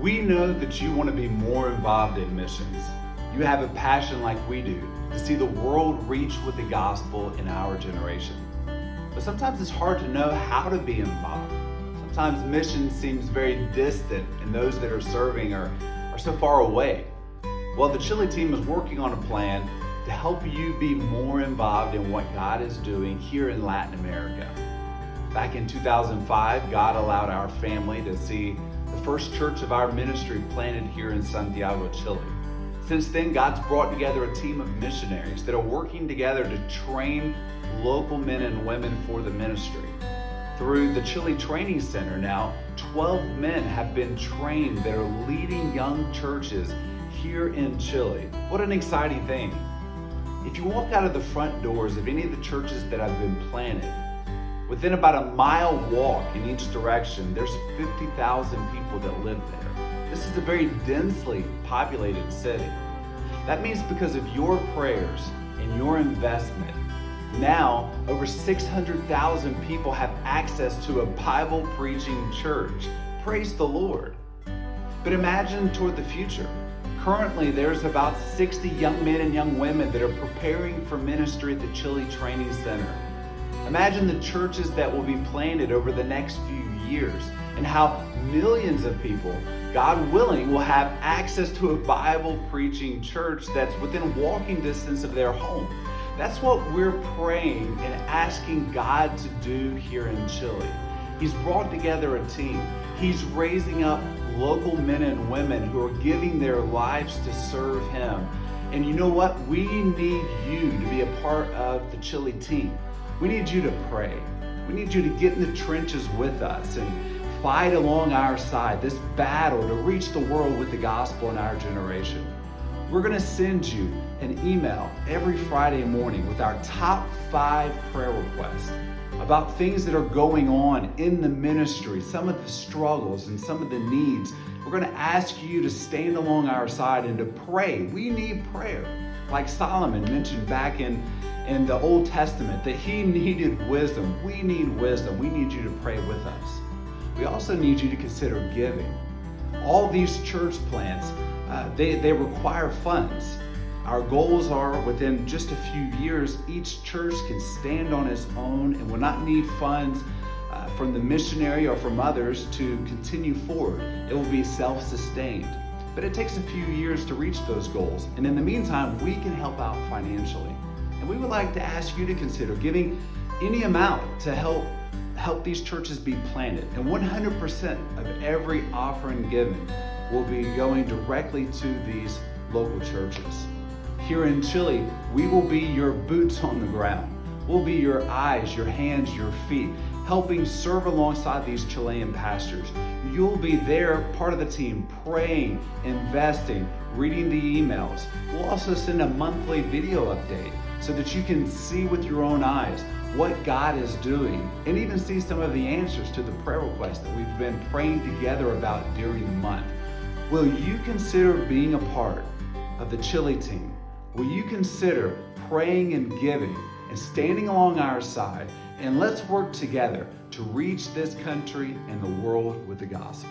We know that you want to be more involved in missions. You have a passion like we do to see the world reach with the gospel in our generation. But sometimes it's hard to know how to be involved. Sometimes mission seems very distant and those that are serving are so far away. Well, the Chile team is working on a plan to help you be more involved in what God is doing here in Latin America. Back in 2005, God allowed our family to see the first church of our ministry planted here in Santiago, Chile. Since then, God's brought together a team of missionaries that are working together to train local men and women for the ministry. Through the Chile Training Center now, 12 men have been trained that are leading young churches here in Chile. What an exciting thing. If you walk out of the front doors of any of the churches that have been planted, within about a mile walk in each direction, there's 50,000 people that live there. This is a very densely populated city. That means because of your prayers and your investment, now over 600,000 people have access to a Bible preaching church. Praise the Lord. But imagine toward the future. Currently, there's about 60 young men and young women that are preparing for ministry at the Chile Training Center. Imagine the churches that will be planted over the next few years and how millions of people, God willing, will have access to a Bible preaching church that's within walking distance of their home. That's what we're praying and asking God to do here in Chile. He's brought together a team. He's raising up local men and women who are giving their lives to serve Him. And you know what? We need you to be a part of the Chile team. We need you to pray. We need you to get in the trenches with us and fight along our side this battle to reach the world with the gospel in our generation. We're going to send you an email every Friday morning with our top 5 prayer requests about things that are going on in the ministry, some of the struggles and some of the needs. We're going to ask you to stand along our side and to pray. We need prayer. Like Solomon mentioned back in the Old Testament that he needed wisdom. We need wisdom. We need you to pray with us. We also need you to consider giving. All these church plants, they require funds. Our goals are within just a few years, each church can stand on its own and will not need funds from the missionary or from others to continue forward. It will be self-sustained. But it takes a few years to reach those goals. And in the meantime, we can help out financially. And we would like to ask you to consider giving any amount to help these churches be planted. And 100% of every offering given will be going directly to these local churches. Here in Chile, we will be your boots on the ground. We'll be your eyes, your hands, your feet, helping serve alongside these Chilean pastors. You'll be there, part of the team, praying, investing, reading the emails. We'll also send a monthly video update so that you can see with your own eyes what God is doing and even see some of the answers to the prayer requests that we've been praying together about during the month. Will you consider being a part of the Chile team? Will you consider praying and giving and standing along our side? And let's work together to reach this country and the world with the gospel.